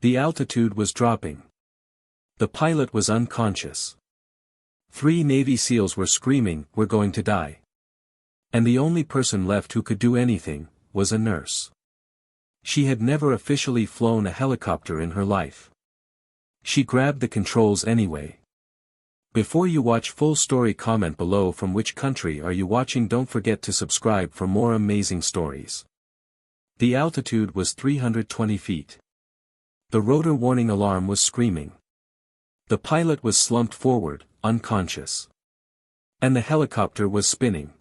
The altitude was dropping. The pilot was unconscious. 3 Navy SEALs were screaming, "We're going to die." And the only person left who could do anything was a nurse. She had never officially flown a helicopter in her life. She grabbed the controls anyway. Before you watch full story, comment below from which country are you watching. Don't forget to subscribe for more amazing stories. The altitude was 320 feet. The rotor warning alarm was screaming. The pilot was slumped forward, unconscious. And the helicopter was spinning.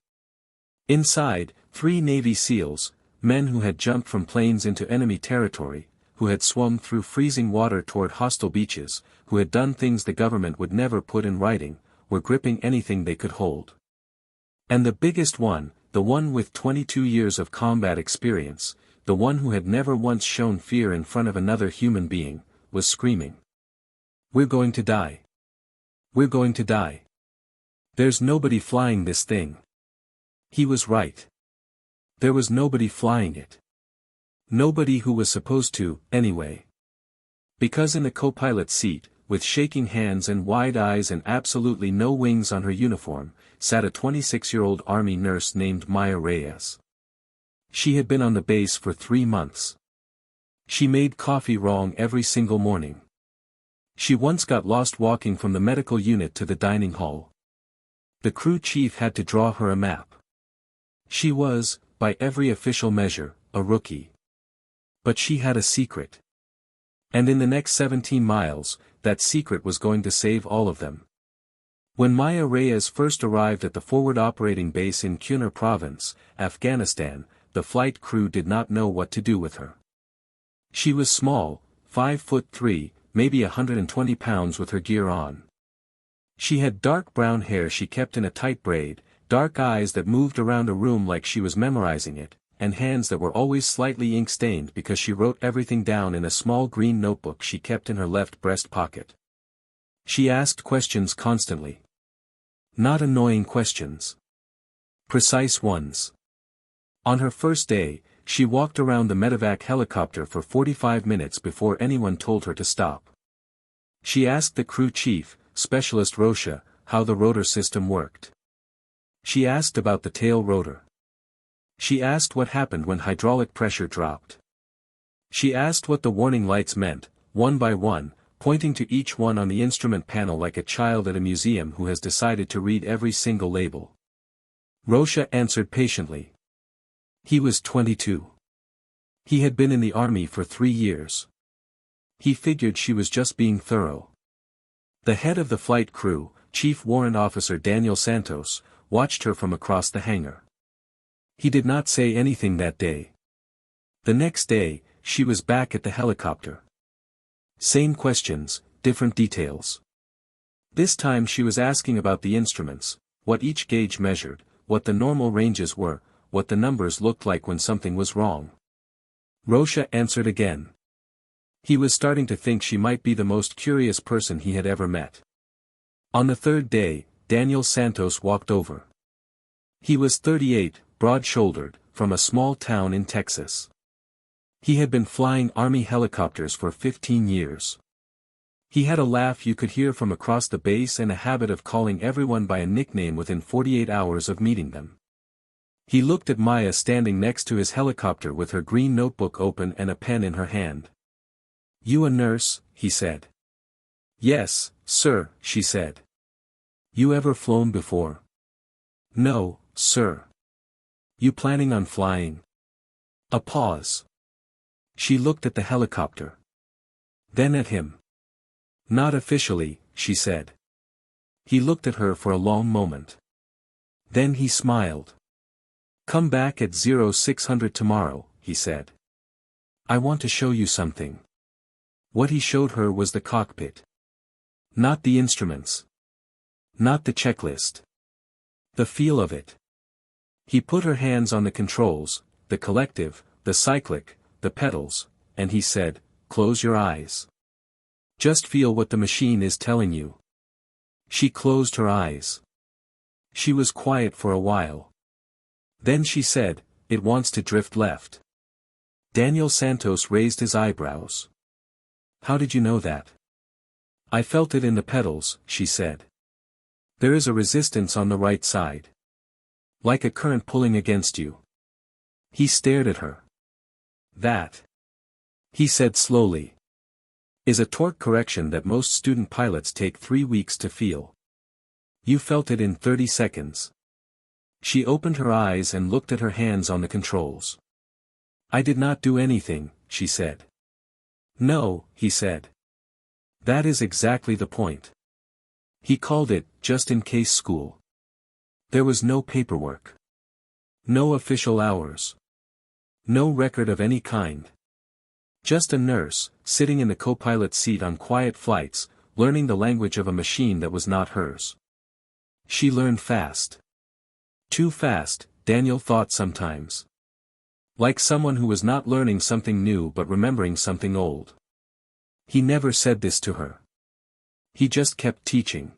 Inside, 3 Navy SEALs, men who had jumped from planes into enemy territory, who had swum through freezing water toward hostile beaches, who had done things the government would never put in writing, were gripping anything they could hold. And the biggest one, the one with 22 years of combat experience, the one who had never once shown fear in front of another human being, was screaming. "We're going to die. We're going to die. There's nobody flying this thing." He was right. There was nobody flying it. Nobody who was supposed to, anyway. Because in the co-pilot seat, with shaking hands and wide eyes and absolutely no wings on her uniform, sat a 26-year-old Army nurse named Maya Reyes. She had been on the base for 3 months. She made coffee wrong every single morning. She once got lost walking from the medical unit to the dining hall. The crew chief had to draw her a map. She was, by every official measure, a rookie. But she had a secret. And in the next 17 miles, that secret was going to save all of them. When Maya Reyes first arrived at the forward operating base in Kunar province, Afghanistan, the flight crew did not know what to do with her. She was small, 5'3", maybe 120 pounds with her gear on. She had dark brown hair she kept in a tight braid, dark eyes that moved around a room like she was memorizing it, and hands that were always slightly ink-stained because she wrote everything down in a small green notebook she kept in her left breast pocket. She asked questions constantly. Not annoying questions. Precise ones. On her first day, she walked around the medevac helicopter for 45 minutes before anyone told her to stop. She asked the crew chief, Specialist Rosha, how the rotor system worked. She asked about the tail rotor. She asked what happened when hydraulic pressure dropped. She asked what the warning lights meant, one by one, pointing to each one on the instrument panel like a child at a museum who has decided to read every single label. Rosha answered patiently. He was 22. He had been in the army for 3 years. He figured she was just being thorough. The head of the flight crew, Chief Warrant Officer Daniel Santos, watched her from across the hangar. He did not say anything that day. The next day, she was back at the helicopter. Same questions, different details. This time she was asking about the instruments, what each gauge measured, what the normal ranges were, what the numbers looked like when something was wrong. Rosha answered again. He was starting to think she might be the most curious person he had ever met. On the 3rd day, Daniel Santos walked over. He was 38, broad-shouldered, from a small town in Texas. He had been flying Army helicopters for 15 years. He had a laugh you could hear from across the base and a habit of calling everyone by a nickname within 48 hours of meeting them. He looked at Maya standing next to his helicopter with her green notebook open and a pen in her hand. "You a nurse?" he said. "Yes, sir," she said. "You ever flown before?" "No, sir." "You planning on flying?" A pause. She looked at the helicopter. Then at him. "Not officially," she said. He looked at her for a long moment. Then he smiled. "Come back at 0600 tomorrow," he said. "I want to show you something." What he showed her was the cockpit. Not the instruments. Not the checklist. The feel of it. He put her hands on the controls, the collective, the cyclic, the pedals, and he said, "Close your eyes. Just feel what the machine is telling you." She closed her eyes. She was quiet for a while. Then she said, "It wants to drift left." Daniel Santos raised his eyebrows. How did you know that? I felt it in the pedals, she said. There is a resistance on the right side. Like a current pulling against you. He stared at her. That, he said slowly, is a torque correction that most student pilots take 3 weeks to feel. You felt it in 30 seconds. She opened her eyes and looked at her hands on the controls. I did not do anything, she said. No, he said. That is exactly the point. He called it, just-in-case school. There was no paperwork. No official hours. No record of any kind. Just a nurse, sitting in the co-pilot seat on quiet flights, learning the language of a machine that was not hers. She learned fast. Too fast, Daniel thought sometimes. Like someone who was not learning something new but remembering something old. He never said this to her. He just kept teaching.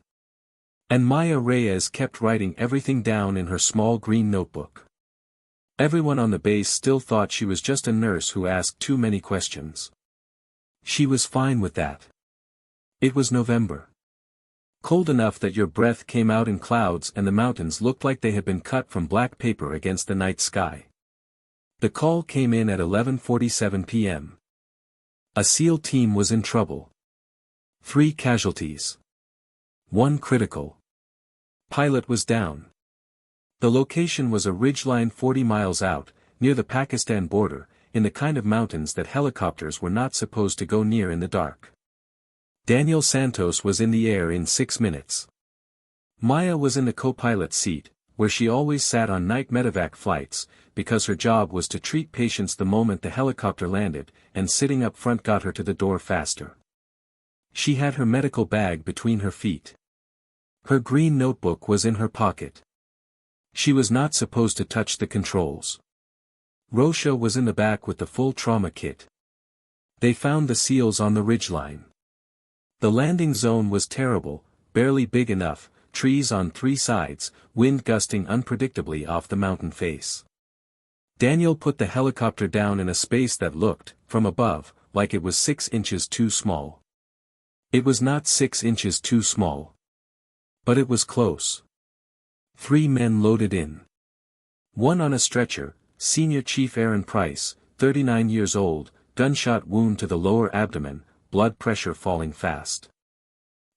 And Maya Reyes kept writing everything down in her small green notebook. Everyone on the base still thought she was just a nurse who asked too many questions. She was fine with that. It was November. Cold enough that your breath came out in clouds and the mountains looked like they had been cut from black paper against the night sky. The call came in at 11:47 p.m. A SEAL team was in trouble. 3 casualties. 1 critical. Pilot was down. The location was a ridgeline 40 miles out, near the Pakistan border, in the kind of mountains that helicopters were not supposed to go near in the dark. Daniel Santos was in the air in 6 minutes. Maya was in the co-pilot seat, where she always sat on night medevac flights, because her job was to treat patients the moment the helicopter landed, and sitting up front got her to the door faster. She had her medical bag between her feet. Her green notebook was in her pocket. She was not supposed to touch the controls. Rosha was in the back with the full trauma kit. They found the SEALs on the ridgeline. The landing zone was terrible, barely big enough, trees on 3 sides, wind gusting unpredictably off the mountain face. Daniel put the helicopter down in a space that looked, from above, like it was 6 inches too small. It was not 6 inches too small. But it was close. 3 men loaded in. One on a stretcher, Senior Chief Aaron Price, 39 years old, gunshot wound to the lower abdomen, blood pressure falling fast.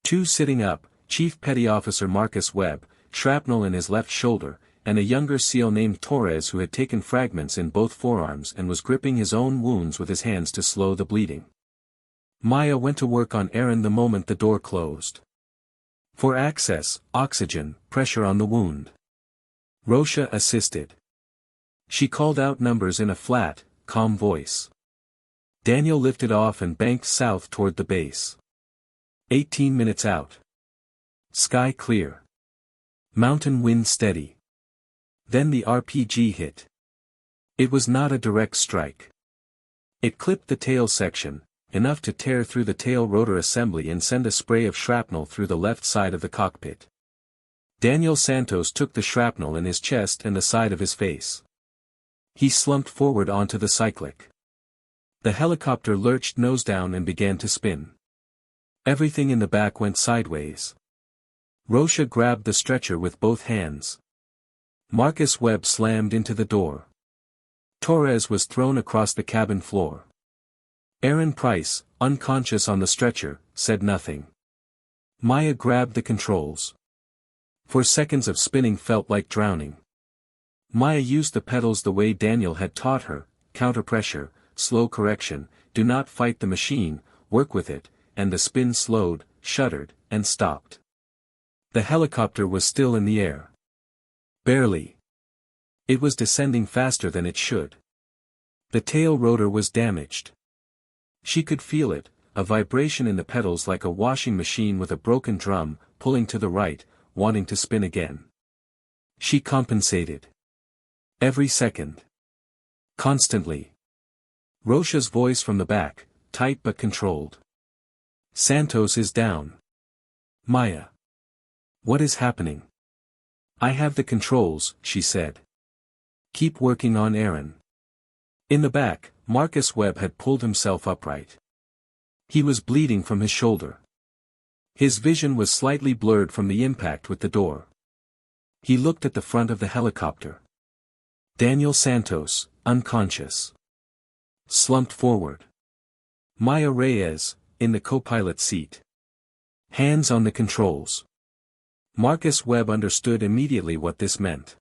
2 sitting up, Chief Petty Officer Marcus Webb, shrapnel in his left shoulder, and a younger SEAL named Torres who had taken fragments in both forearms and was gripping his own wounds with his hands to slow the bleeding. Maya went to work on Aaron the moment the door closed. For access, oxygen, pressure on the wound. Rosha assisted. She called out numbers in a flat, calm voice. Daniel lifted off and banked south toward the base. 18 minutes out. Sky clear. Mountain wind steady. Then the RPG hit. It was not a direct strike. It clipped the tail section, enough to tear through the tail rotor assembly and send a spray of shrapnel through the left side of the cockpit. Daniel Santos took the shrapnel in his chest and the side of his face. He slumped forward onto the cyclic. The helicopter lurched nose down and began to spin. Everything in the back went sideways. Rosha grabbed the stretcher with both hands. Marcus Webb slammed into the door. Torres was thrown across the cabin floor. Aaron Price, unconscious on the stretcher, said nothing. Maya grabbed the controls. 4 seconds of spinning felt like drowning. Maya used the pedals the way Daniel had taught her, counter pressure, slow correction, do not fight the machine, work with it, and the spin slowed, shuddered, and stopped. The helicopter was still in the air. Barely. It was descending faster than it should. The tail rotor was damaged. She could feel it, a vibration in the pedals like a washing machine with a broken drum, pulling to the right, wanting to spin again. She compensated. Every second. Constantly. Rosha's voice from the back, tight but controlled. Santos is down. Maya. What is happening? I have the controls, she said. Keep working on Aaron. In the back, Marcus Webb had pulled himself upright. He was bleeding from his shoulder. His vision was slightly blurred from the impact with the door. He looked at the front of the helicopter. Daniel Santos, unconscious. Slumped forward. Maya Reyes, in the co-pilot seat. Hands on the controls. Marcus Webb understood immediately what this meant.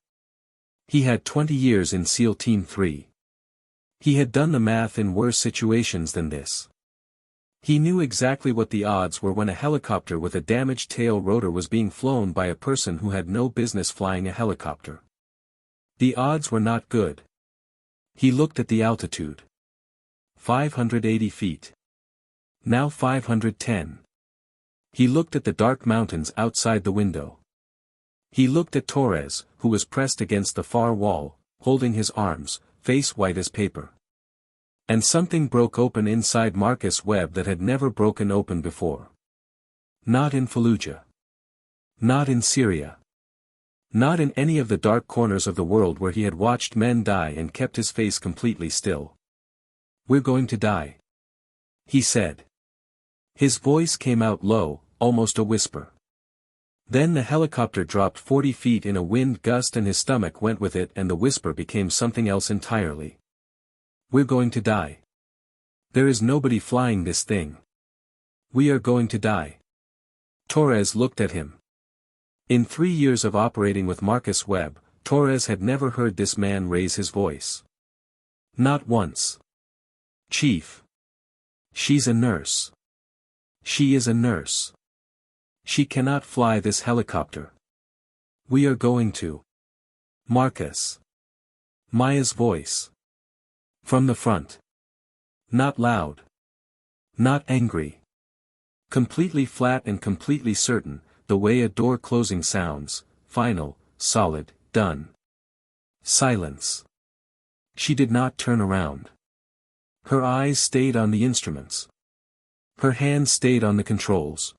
He had 20 years in SEAL Team 3. He had done the math in worse situations than this. He knew exactly what the odds were when a helicopter with a damaged tail rotor was being flown by a person who had no business flying a helicopter. The odds were not good. He looked at the altitude. 580 feet. Now 510. He looked at the dark mountains outside the window. He looked at Torres, who was pressed against the far wall, holding his arms, face white as paper. And something broke open inside Marcus Webb that had never broken open before. Not in Fallujah. Not in Syria. Not in any of the dark corners of the world where he had watched men die and kept his face completely still. "We're going to die," he said. His voice came out low, almost a whisper. Then the helicopter dropped 40 feet in a wind gust and his stomach went with it and the whisper became something else entirely. "We're going to die. There is nobody flying this thing. We are going to die." Torres looked at him. In 3 years of operating with Marcus Webb, Torres had never heard this man raise his voice. Not once. "Chief. She's a nurse. She is a nurse. She cannot fly this helicopter. We are going to." "Marcus." Maya's voice. From the front. Not loud. Not angry. Completely flat and completely certain, the way a door closing sounds, final, solid, done. Silence. She did not turn around. Her eyes stayed on the instruments. Her hands stayed on the controls.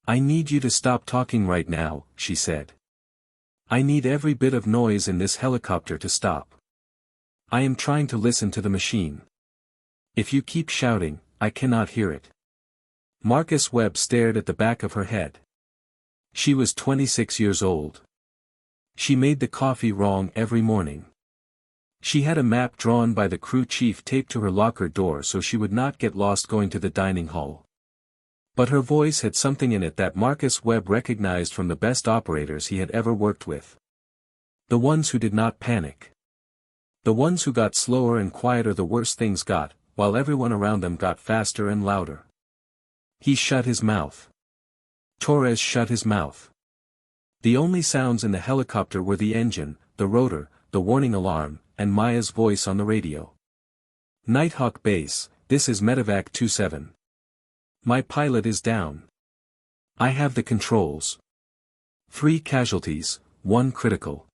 "I need you to stop talking right now," she said. "I need every bit of noise in this helicopter to stop. I am trying to listen to the machine. If you keep shouting, I cannot hear it." Marcus Webb stared at the back of her head. She was 26 years old. She made the coffee wrong every morning. She had a map drawn by the crew chief taped to her locker door so she would not get lost going to the dining hall. But her voice had something in it that Marcus Webb recognized from the best operators he had ever worked with. The ones who did not panic. The ones who got slower and quieter the worse things got, while everyone around them got faster and louder. He shut his mouth. Torres shut his mouth. The only sounds in the helicopter were the engine, the rotor, the warning alarm, and Maya's voice on the radio. "Nighthawk Base, this is Medevac 27. My pilot is down. I have the controls. 3 casualties, 1 critical.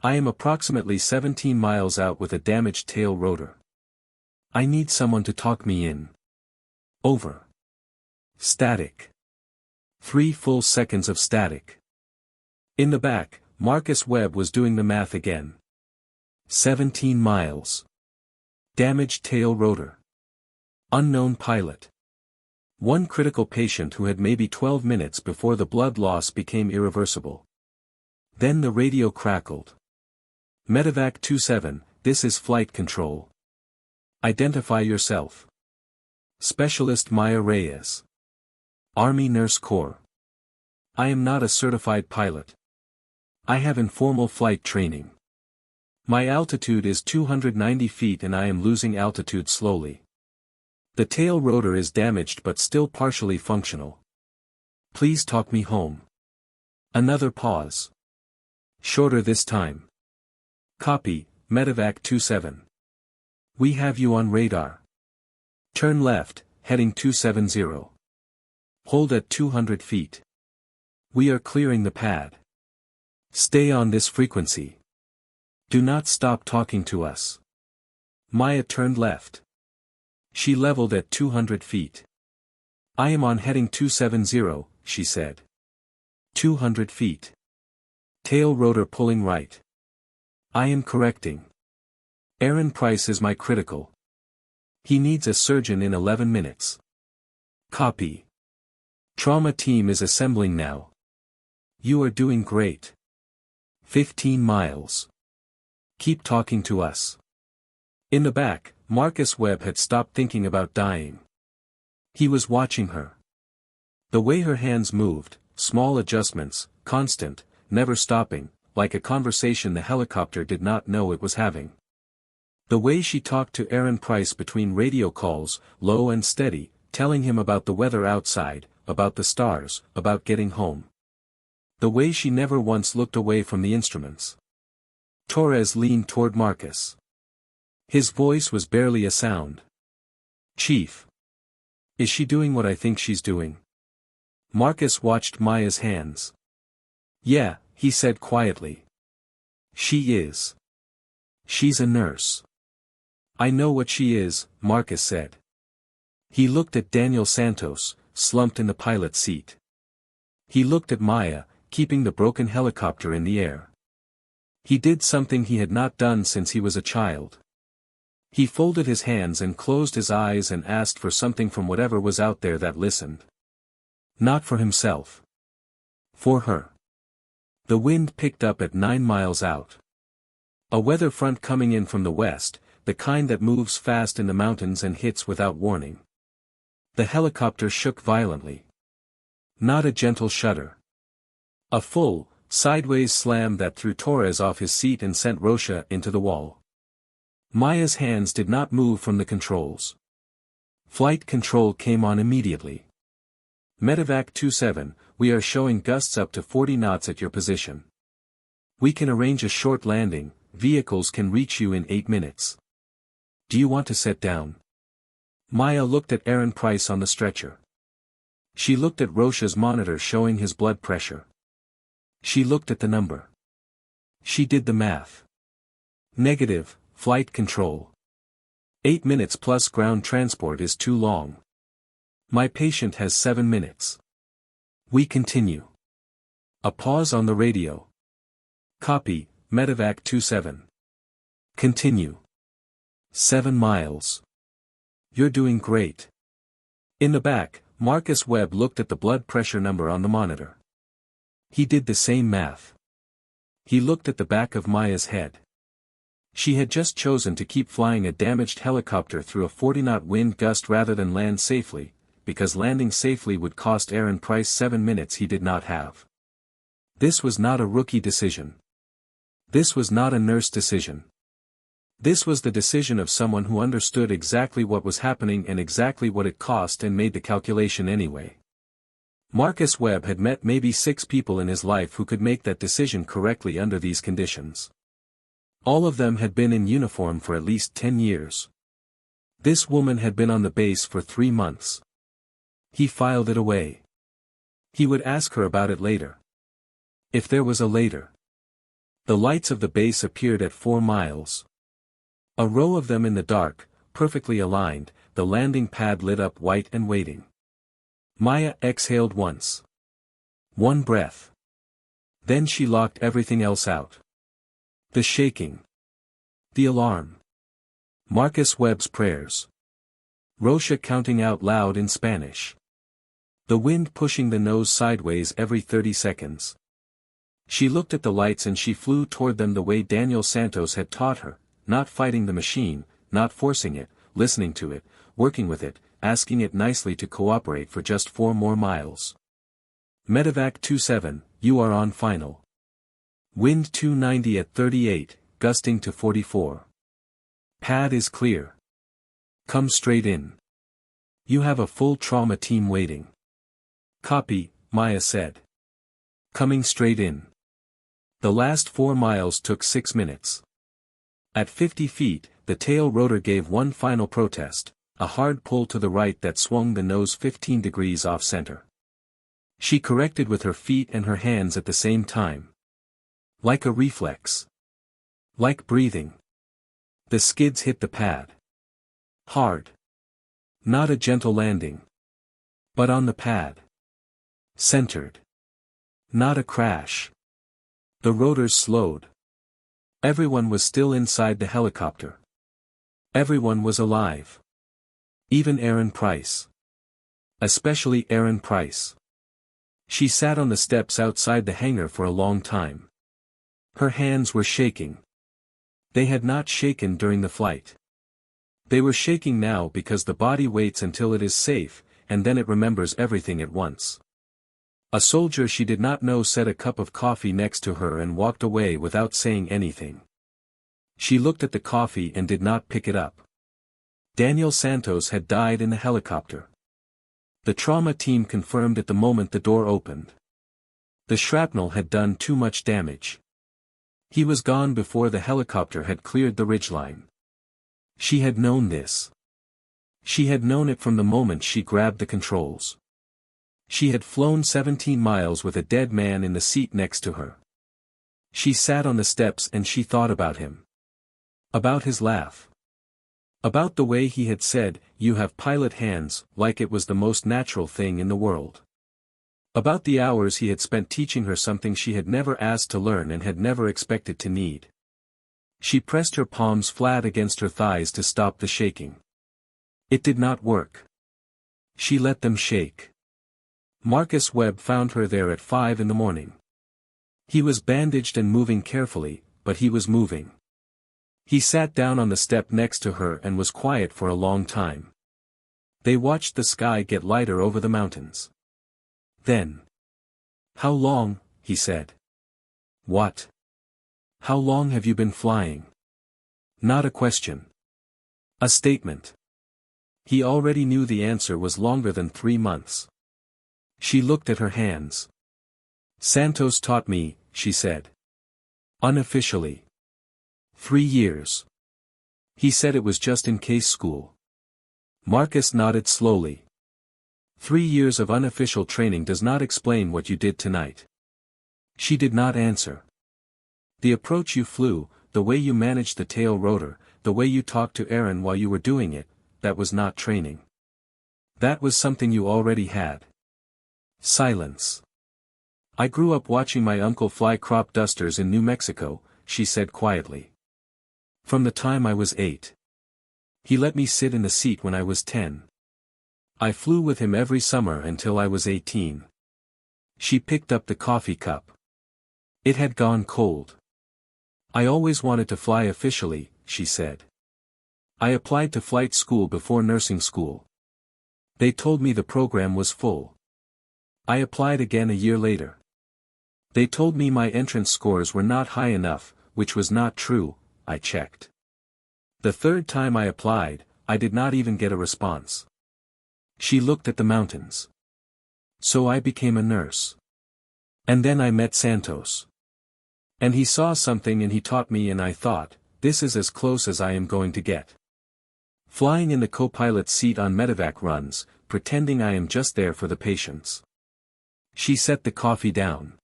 I am approximately 17 miles out with a damaged tail rotor. I need someone to talk me in. Over." Static. 3 full seconds of static. In the back, Marcus Webb was doing the math again. 17 miles. Damaged tail rotor. Unknown pilot. 1 critical patient who had maybe 12 minutes before the blood loss became irreversible. Then the radio crackled. "Medevac 27, this is flight control. Identify yourself. Specialist Maya Reyes. Army Nurse Corps. I am not a certified pilot. I have informal flight training. My altitude is 290 feet and I am losing altitude slowly. The tail rotor is damaged but still partially functional. Please talk me home." Another pause. Shorter this time. "Copy, Medevac 27. We have you on radar. Turn left, heading 270. Hold at 200 feet. We are clearing the pad. Stay on this frequency. Do not stop talking to us." Maya turned left. She leveled at 200 feet. "I am on heading 270, she said. 200 feet. Tail rotor pulling right. I am correcting. Aaron Price is my critical. He needs a surgeon in 11 minutes. Copy. Trauma team is assembling now. You are doing great. 15 miles. Keep talking to us. In the back, Marcus Webb had stopped thinking about dying. He was watching her. The way her hands moved, small adjustments, constant, never stopping, like a conversation the helicopter did not know it was having. The way she talked to Aaron Price between radio calls, low and steady, telling him about the weather outside, about the stars, about getting home. The way she never once looked away from the instruments. Torres leaned toward Marcus. His voice was barely a sound. Chief. Is she doing what I think she's doing? Marcus watched Maya's hands. Yeah, he said quietly. She is. She's a nurse. I know what she is, Marcus said. He looked at Daniel Santos, slumped in the pilot's seat. He looked at Maya, keeping the broken helicopter in the air. He did something he had not done since he was a child. He folded his hands and closed his eyes and asked for something from whatever was out there that listened. Not for himself. For her. The wind picked up at 9 miles out. A weather front coming in from the west, the kind that moves fast in the mountains and hits without warning. The helicopter shook violently. Not a gentle shudder. A full, sideways slam that threw Torres off his seat and sent Rocha into the wall. Maya's hands did not move from the controls. Flight control came on immediately. Medevac 27, we are showing gusts up to 40 knots at your position. We can arrange a short landing, vehicles can reach you in 8 minutes. Do you want to set down? Maya looked at Aaron Price on the stretcher. She looked at Rocha's monitor showing his blood pressure. She looked at the number. She did the math. Negative, flight control. 8 minutes plus ground transport is too long. My patient has 7 minutes. We continue. A pause on the radio. Copy, Medevac 27. Continue. 7 miles. You're doing great. In the back, Marcus Webb looked at the blood pressure number on the monitor. He did the same math. He looked at the back of Maya's head. She had just chosen to keep flying a damaged helicopter through a 40-knot wind gust rather than land safely, because landing safely would cost Aaron Price 7 minutes he did not have. This was not a rookie decision. This was not a nurse decision. This was the decision of someone who understood exactly what was happening and exactly what it cost and made the calculation anyway. Marcus Webb had met maybe 6 people in his life who could make that decision correctly under these conditions. All of them had been in uniform for at least 10 years. This woman had been on the base for 3 months. He filed it away. He would ask her about it later. If there was a later. The lights of the base appeared at 4 miles. A row of them in the dark, perfectly aligned, the landing pad lit up white and waiting. Maya exhaled once. 1 breath. Then she locked everything else out. The shaking. The alarm. Marcus Webb's prayers. Rocha counting out loud in Spanish. The wind pushing the nose sideways every 30 seconds. She looked at the lights and she flew toward them the way Daniel Santos had taught her, not fighting the machine, not forcing it, listening to it, working with it, asking it nicely to cooperate for just 4 more miles. Medevac 27, you are on final. Wind 290 at 38, gusting to 44. Pad is clear. Come straight in. You have a full trauma team waiting. Copy, Maya said. Coming straight in. The last 4 miles took 6 minutes. At 50 feet, the tail rotor gave one final protest, a hard pull to the right that swung the nose 15 degrees off center. She corrected with her feet and her hands at the same time. Like a reflex. Like breathing. The skids hit the pad. Hard. Not a gentle landing. But on the pad. Centered. Not a crash. The rotors slowed. Everyone was still inside the helicopter. Everyone was alive. Even Aaron Price. Especially Erin Price. She sat on the steps outside the hangar for a long time. Her hands were shaking. They had not shaken during the flight. They were shaking now because the body waits until it is safe, and then it remembers everything at once. A soldier she did not know set a cup of coffee next to her and walked away without saying anything. She looked at the coffee and did not pick it up. Daniel Santos had died in the helicopter. The trauma team confirmed at the moment the door opened. The shrapnel had done too much damage. He was gone before the helicopter had cleared the ridgeline. She had known this. She had known it from the moment she grabbed the controls. She had flown 17 miles with a dead man in the seat next to her. She sat on the steps and she thought about him. About his laugh. About the way he had said, "You have pilot hands," like it was the most natural thing in the world. About the hours he had spent teaching her something she had never asked to learn and had never expected to need. She pressed her palms flat against her thighs to stop the shaking. It did not work. She let them shake. Marcus Webb found her there at 5 in the morning. He was bandaged and moving carefully, but he was moving. He sat down on the step next to her and was quiet for a long time. They watched the sky get lighter over the mountains. Then. "How long?" he said. "What? How long have you been flying?" Not a question. A statement. He already knew the answer was longer than 3 months. She looked at her hands. "Santos taught me," she said. "Unofficially. 3 years. He said it was just in case school." Marcus nodded slowly. 3 years of unofficial training does not explain what you did tonight." She did not answer. "The approach you flew, the way you managed the tail rotor, the way you talked to Erin while you were doing it, that was not training. That was something you already had." Silence. "I grew up watching my uncle fly crop dusters in New Mexico," she said quietly. "From the time I was 8. He let me sit in the seat when I was 10. I flew with him every summer until I was 18. She picked up the coffee cup. It had gone cold. "I always wanted to fly officially," she said. "I applied to flight school before nursing school. They told me the program was full. I applied again a year later. They told me my entrance scores were not high enough, which was not true. I checked. The third time I applied, I did not even get a response." She looked at the mountains. "So I became a nurse. And then I met Santos. And he saw something and he taught me and I thought, this is as close as I am going to get. Flying in the co-pilot's seat on medevac runs, pretending I am just there for the patients." She set the coffee down.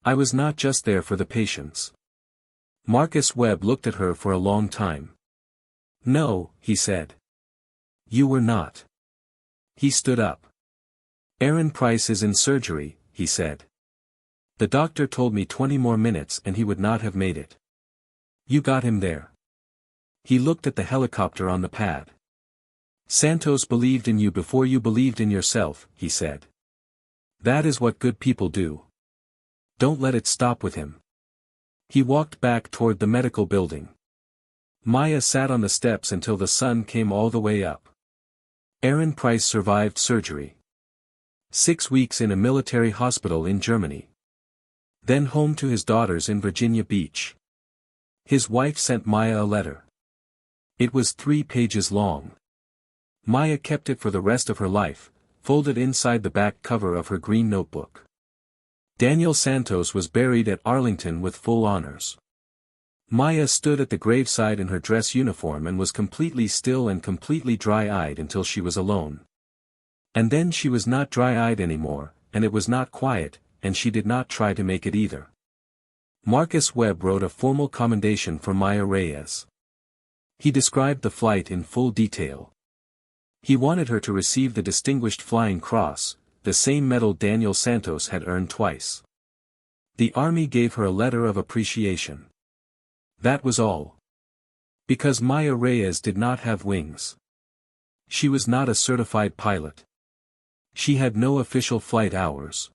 "I was not just there for the patients." Marcus Webb looked at her for a long time. "No," he said. "You were not." He stood up. "Erin Price is in surgery," he said. "The doctor told me 20 more minutes and he would not have made it. You got him there." He looked at the helicopter on the pad. "Santos believed in you before you believed in yourself," he said. "That is what good people do. Don't let it stop with him." He walked back toward the medical building. Maya sat on the steps until the sun came all the way up. Erin Price survived surgery. 6 weeks in a military hospital in Germany. Then home to his daughters in Virginia Beach. His wife sent Maya a letter. It was 3 pages long. Maya kept it for the rest of her life, folded inside the back cover of her green notebook. Daniel Santos was buried at Arlington with full honors. Maya stood at the graveside in her dress uniform and was completely still and completely dry-eyed until she was alone. And then she was not dry-eyed anymore, and it was not quiet, and she did not try to make it either. Marcus Webb wrote a formal commendation for Maya Reyes. He described the flight in full detail. He wanted her to receive the Distinguished Flying Cross, the same medal Daniel Santos had earned twice. The Army gave her a letter of appreciation. That was all. Because Maya Reyes did not have wings. She was not a certified pilot. She had no official flight hours.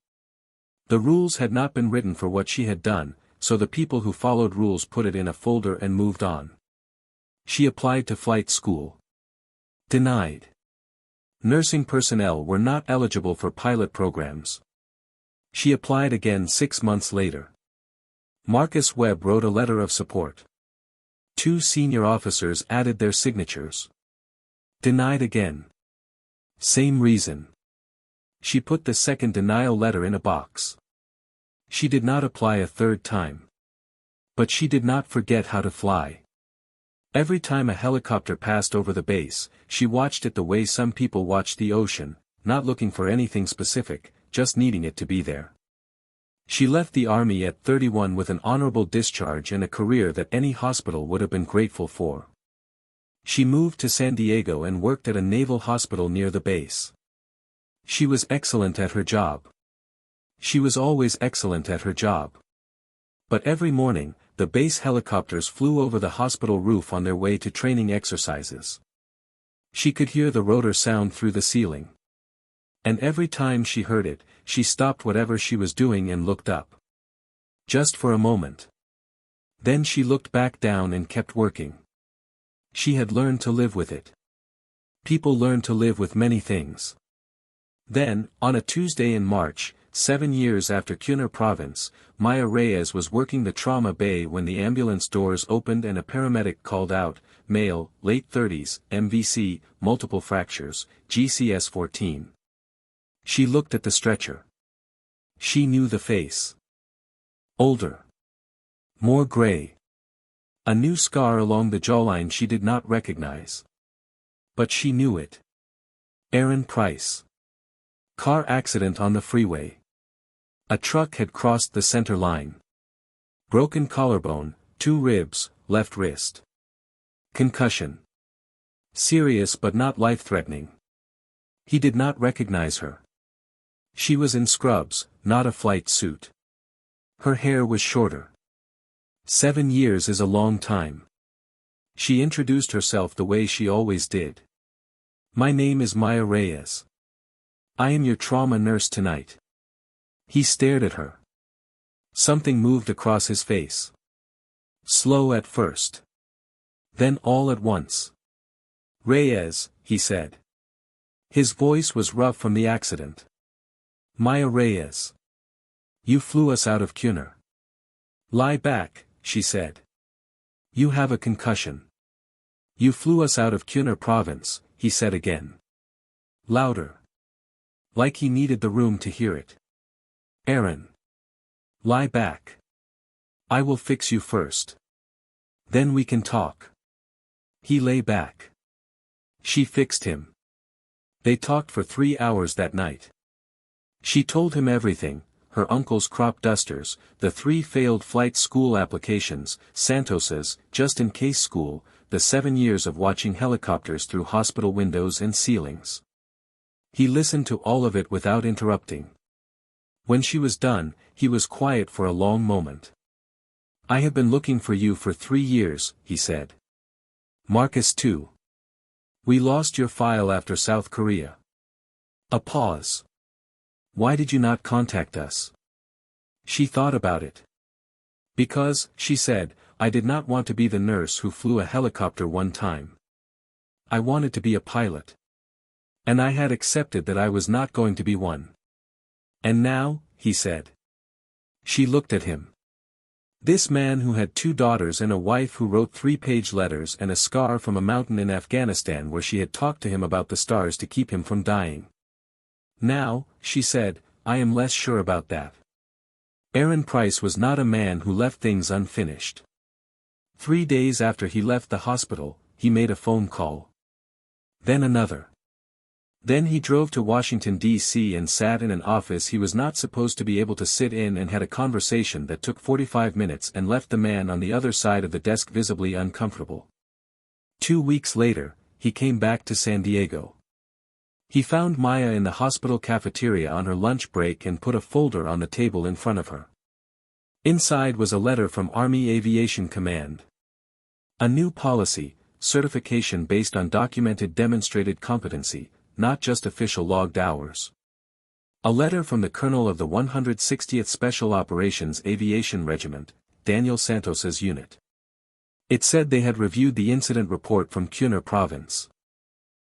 The rules had not been written for what she had done, so the people who followed rules put it in a folder and moved on. She applied to flight school. Denied. Nursing personnel were not eligible for pilot programs. She applied again 6 months later. Marcus Webb wrote a letter of support. 2 senior officers added their signatures. Denied again. Same reason. She put the second denial letter in a box. She did not apply a third time. But she did not forget how to fly. Every time a helicopter passed over the base, she watched it the way some people watch the ocean, not looking for anything specific, just needing it to be there. She left the army at 31 with an honorable discharge and a career that any hospital would have been grateful for. She moved to San Diego and worked at a naval hospital near the base. She was excellent at her job. She was always excellent at her job. But every morning, the base helicopters flew over the hospital roof on their way to training exercises. She could hear the rotor sound through the ceiling. And every time she heard it, she stopped whatever she was doing and looked up. Just for a moment. Then she looked back down and kept working. She had learned to live with it. People learn to live with many things. Then, on a Tuesday in March, 7 years after Cunha Province, Maya Reyes was working the trauma bay when the ambulance doors opened and a paramedic called out, "Male, late 30s, MVC, multiple fractures, GCS 14. She looked at the stretcher. She knew the face. Older. More gray. A new scar along the jawline she did not recognize. But she knew it. Aaron Price. Car accident on the freeway. A truck had crossed the center line. Broken collarbone, 2 ribs, left wrist. Concussion. Serious but not life-threatening. He did not recognize her. She was in scrubs, not a flight suit. Her hair was shorter. 7 years is a long time. She introduced herself the way she always did. "My name is Maya Reyes. I am your trauma nurse tonight." He stared at her. Something moved across his face. Slow at first. Then all at once. "Reyes," he said. His voice was rough from the accident. "Maya Reyes. You flew us out of Cunha." "Lie back," she said. "You have a concussion." "You flew us out of Cunha Province," he said again. Louder. Like he needed the room to hear it. "Aaron. Lie back. I will fix you first. Then we can talk." He lay back. She fixed him. They talked for 3 hours that night. She told him everything, her uncle's crop dusters, the 3 failed flight school applications, Santos's, just-in-case school, the 7 years of watching helicopters through hospital windows and ceilings. He listened to all of it without interrupting. When she was done, he was quiet for a long moment. "I have been looking for you for 3 years, he said. "Marcus too. We lost your file after South Korea." A pause. "Why did you not contact us?" She thought about it. "Because," she said, "I did not want to be the nurse who flew a helicopter one time. I wanted to be a pilot. And I had accepted that I was not going to be one." "And now," he said. She looked at him. This man who had 2 daughters and a wife who wrote 3-page letters and a scar from a mountain in Afghanistan where she had talked to him about the stars to keep him from dying. "Now," she said, "I am less sure about that." Aaron Price was not a man who left things unfinished. 3 days after he left the hospital, he made a phone call. Then another. Then he drove to Washington, D.C. and sat in an office he was not supposed to be able to sit in and had a conversation that took 45 minutes and left the man on the other side of the desk visibly uncomfortable. 2 weeks later, he came back to San Diego. He found Maya in the hospital cafeteria on her lunch break and put a folder on the table in front of her. Inside was a letter from Army Aviation Command. A new policy, certification based on documented demonstrated competency, not just official logged hours. A letter from the colonel of the 160th Special Operations Aviation Regiment, Daniel Santos's unit. It said they had reviewed the incident report from Cunha province.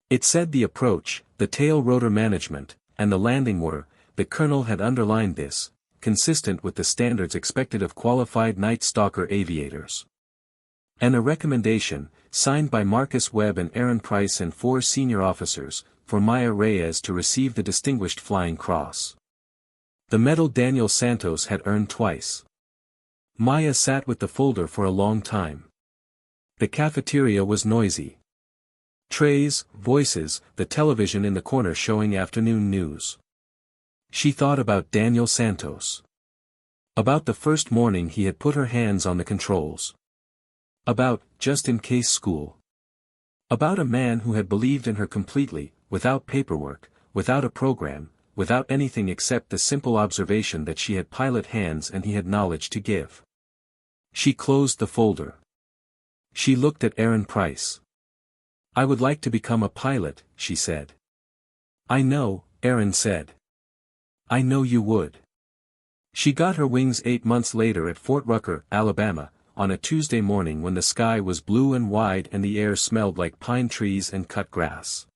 It said the approach, the tail rotor management, and the landing were, the colonel had underlined this, consistent with the standards expected of qualified Night Stalker aviators. And a recommendation, signed by Marcus Webb and Aaron Price and 4 senior officers, for Maya Reyes to receive the Distinguished Flying Cross. The medal Daniel Santos had earned twice. Maya sat with the folder for a long time. The cafeteria was noisy. Trays, voices, the television in the corner showing afternoon news. She thought about Daniel Santos. About the first morning he had put her hands on the controls. About, just in case school. About a man who had believed in her completely, without paperwork, without a program, without anything except the simple observation that she had pilot hands and he had knowledge to give. She closed the folder. She looked at Aaron Price. "I would like to become a pilot," she said. "I know," Aaron said. "I know you would." She got her wings 8 months later at Fort Rucker, Alabama, on a Tuesday morning when the sky was blue and wide and the air smelled like pine trees and cut grass.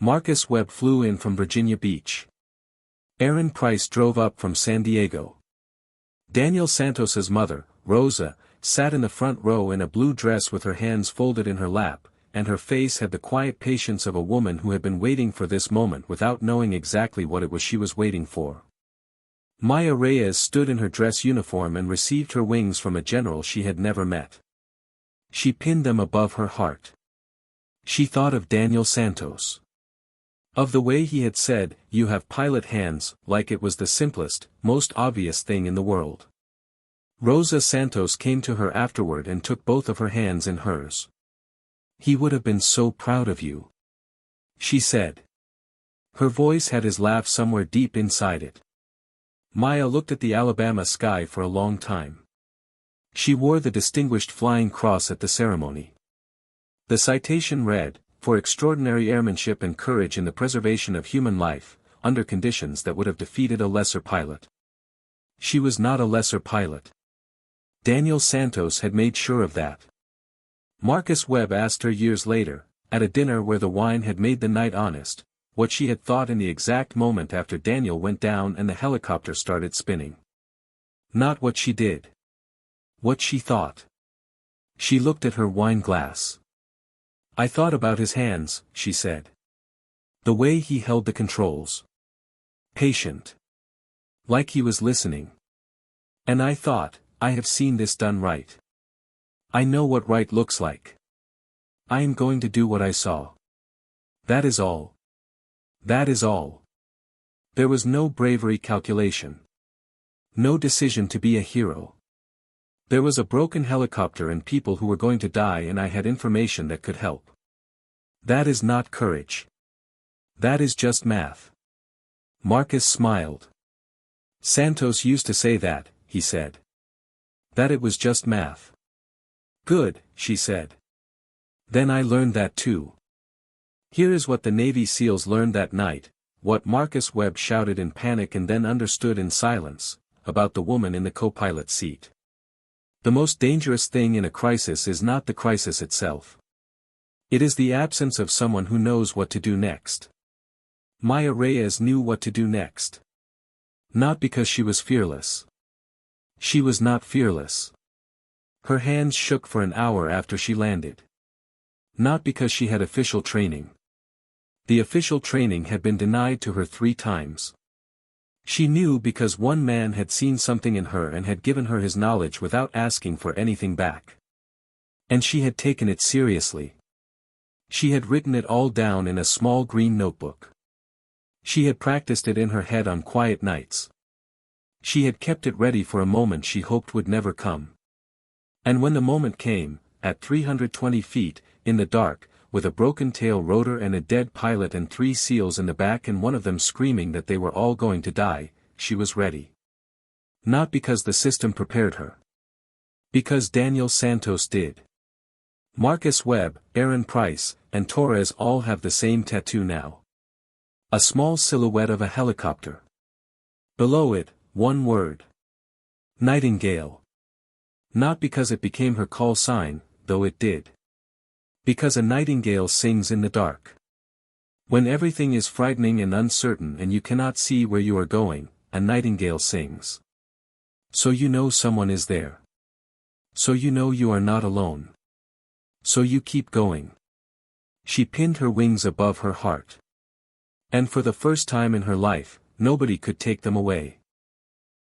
Marcus Webb flew in from Virginia Beach. Aaron Price drove up from San Diego. Daniel Santos's mother, Rosa, sat in the front row in a blue dress with her hands folded in her lap, and her face had the quiet patience of a woman who had been waiting for this moment without knowing exactly what it was she was waiting for. Maya Reyes stood in her dress uniform and received her wings from a general she had never met. She pinned them above her heart. She thought of Daniel Santos. Of the way he had said, "You have pilot hands," like it was the simplest, most obvious thing in the world. Rosa Santos came to her afterward and took both of her hands in hers. "He would have been so proud of you," she said. Her voice had his laugh somewhere deep inside it. Maya looked at the Alabama sky for a long time. She wore the Distinguished Flying Cross at the ceremony. The citation read, "For extraordinary airmanship and courage in the preservation of human life, under conditions that would have defeated a lesser pilot." She was not a lesser pilot. Daniel Santos had made sure of that. Marcus Webb asked her years later, at a dinner where the wine had made the night honest, what she had thought in the exact moment after Daniel went down and the helicopter started spinning. Not what she did. What she thought. She looked at her wine glass. "I thought about his hands," she said. "The way he held the controls. Patient. Like he was listening. And I thought, I have seen this done right. I know what right looks like. I am going to do what I saw. That is all. That is all." There was no bravery calculation. No decision to be a hero. There was a broken helicopter and people who were going to die, and I had information that could help. That is not courage. That is just math. Marcus smiled. "Santos used to say that," he said. "That it was just math." "Good," she said. "Then I learned that too." Here is what the Navy SEALs learned that night, what Marcus Webb shouted in panic and then understood in silence, about the woman in the co-pilot seat. The most dangerous thing in a crisis is not the crisis itself. It is the absence of someone who knows what to do next. Maya Reyes knew what to do next. Not because she was fearless. She was not fearless. Her hands shook for an hour after she landed. Not because she had official training. The official training had been denied to her 3 times. She knew because one man had seen something in her and had given her his knowledge without asking for anything back. And she had taken it seriously. She had written it all down in a small green notebook. She had practiced it in her head on quiet nights. She had kept it ready for a moment she hoped would never come. And when the moment came, at 320 feet, in the dark, with a broken tail rotor and a dead pilot and 3 SEALs in the back and one of them screaming that they were all going to die, she was ready. Not because the system prepared her. Because Daniel Santos did. Marcus Webb, Aaron Price, and Torres all have the same tattoo now. A small silhouette of a helicopter. Below it, one word. Nightingale. Not because it became her call sign, though it did. Because a nightingale sings in the dark. When everything is frightening and uncertain and you cannot see where you are going, a nightingale sings. So you know someone is there. So you know you are not alone. So you keep going. She pinned her wings above her heart. And for the first time in her life, nobody could take them away.